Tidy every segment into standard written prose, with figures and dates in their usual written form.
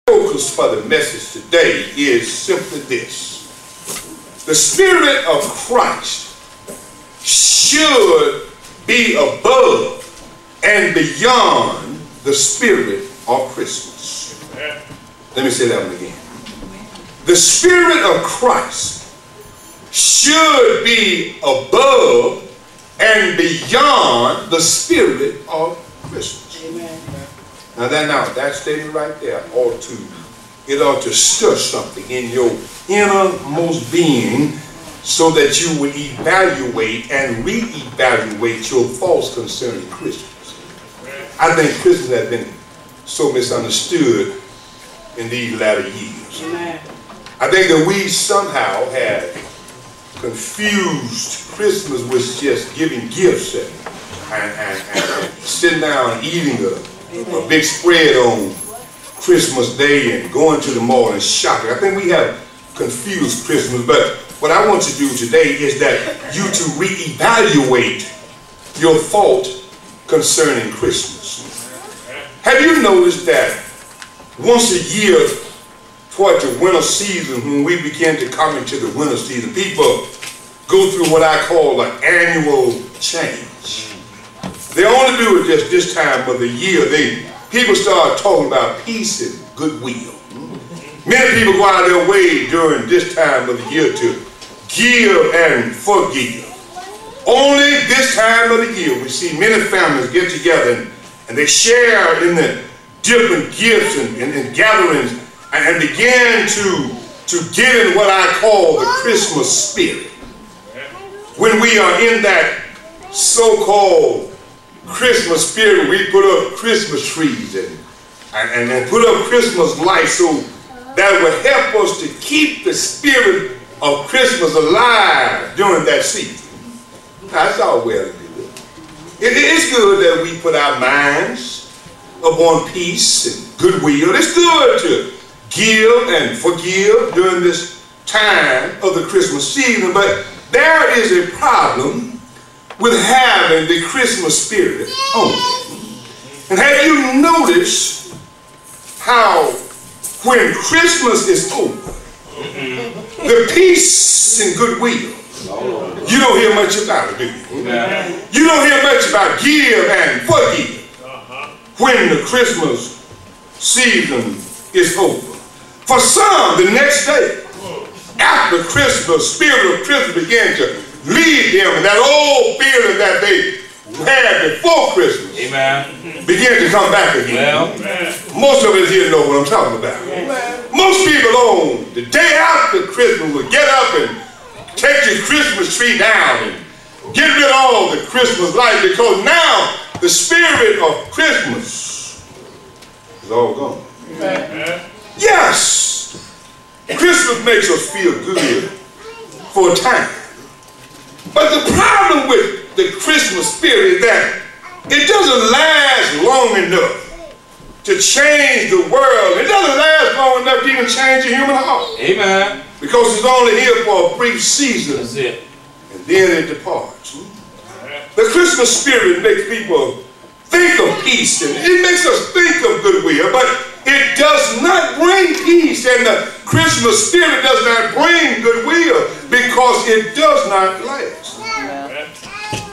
Focus for the message today is simply this. The Spirit of Christ should be above and beyond the Spirit of Christmas. Let me say that one again. The Spirit of Christ should be above and beyond the Spirit of Christmas. Amen. Now that statement right there ought to stir something in your innermost being so that you would evaluate and re-evaluate your thoughts concerning Christmas. I think Christmas has been so misunderstood in these latter years. Amen. I think that we somehow have confused Christmas with just giving gifts and sitting down and eating a big spread on Christmas Day and going to the mall and shopping. I think we have confused Christmas, but what I want to do today is that you to reevaluate your thought concerning Christmas. Have you noticed that once a year toward the winter season, when we begin to come into the winter season, people go through what I call an annual change. They only do it just this time of the year. People start talking about peace and goodwill. Many people go out of their way during this time of the year to give and forgive. Only this time of the year we see many families get together and they share in the different gifts and gatherings and begin to get in what I call the Christmas spirit. When we are in that so-called Christmas spirit, we put up Christmas trees and put up Christmas lights, so that will help us to keep the spirit of Christmas alive during that season. That's all well and good. It is good that we put our minds upon peace and goodwill. It's good to give and forgive during this time of the Christmas season, but there is a problem with having the Christmas spirit only. And have you noticed how when Christmas is over, the peace and goodwill, you don't hear much about it, do you? You don't hear much about give and forgive when the Christmas season is over. For some, the next day, after Christmas, spirit of Christmas began to lead them, and that old feeling that they had before Christmas began to come back again. Most of us here know what I'm talking about. Most people on the day after Christmas will get up and take your Christmas tree down and get rid of all the Christmas lights, because now the spirit of Christmas is all gone. Yes, Christmas makes us feel good for a time. But the problem with the Christmas spirit is that it doesn't last long enough to change the world. It doesn't last long enough to even change the human heart. Amen. Because it's only here for a brief season. That's it. And then it departs. The Christmas spirit makes people think of peace, and it makes us think of goodwill, but it does not bring peace, and the Christmas spirit does not bring goodwill because it does not last.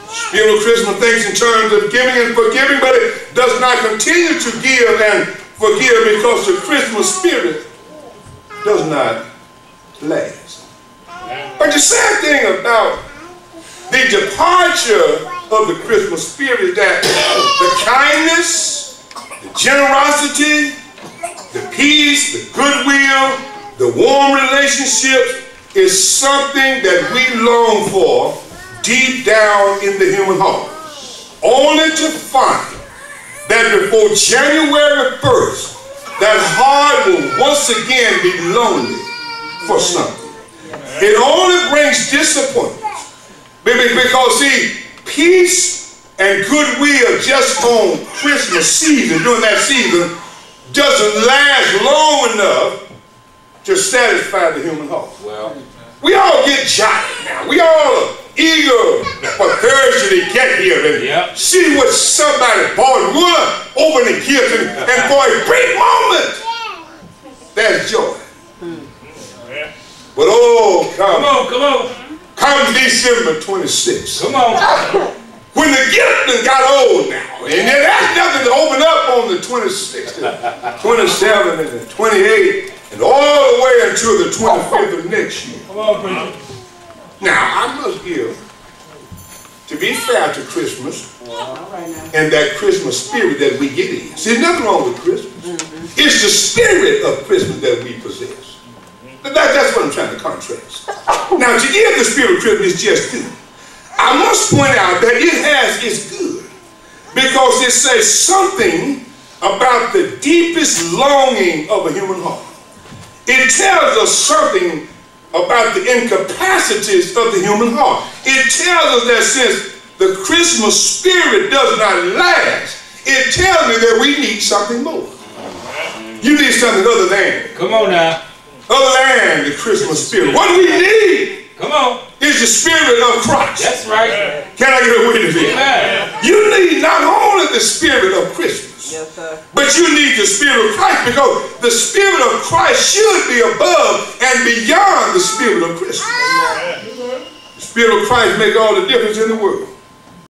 Spirit of Christmas thinks in terms of giving and forgiving, but it does not continue to give and forgive because the Christmas spirit does not last. But the sad thing about the departure of the Christmas spirit is that the kindness, the generosity, the peace, the goodwill, the warm relationships is something that we long for deep down in the human heart, only to find that before January 1st, that heart will once again be lonely for something. It only brings disappointment, because see, peace and goodwill just on Christmas season, during that season, doesn't last long enough to satisfy the human heart. Well, we all get jolly now. We all are eager for Thursday to get here and see what somebody bought. We want to open the gift, and for a brief moment, come on, come on. Come December 26th. Come on. When the gift got old now, and there's nothing to open up on the 26th, the 27th, and the 28th, and all the way until the 25th of next year. Come on, preacher. Now, I must give, to be fair to Christmas, and that Christmas spirit that we get in. See, there's nothing wrong with Christmas. It's the spirit of Christmas that we possess. That's what I'm trying to contrast. Now, to give the spirit of Christmas is just good. I must point out that it's good because it says something about the deepest longing of a human heart. It tells us something about the incapacities of the human heart. It tells us that since the Christmas spirit does not last, it tells me that we need something more. You need something other than. Come on now. Other than the Christmas spirit. What we need, come on, is the spirit of Christ. That's right. Can I get a witness here? You need not only the spirit of Christmas, yes, sir, but you need the spirit of Christ, because the spirit of Christ should be above and beyond the spirit of Christmas. The spirit of Christ makes all the difference in the world.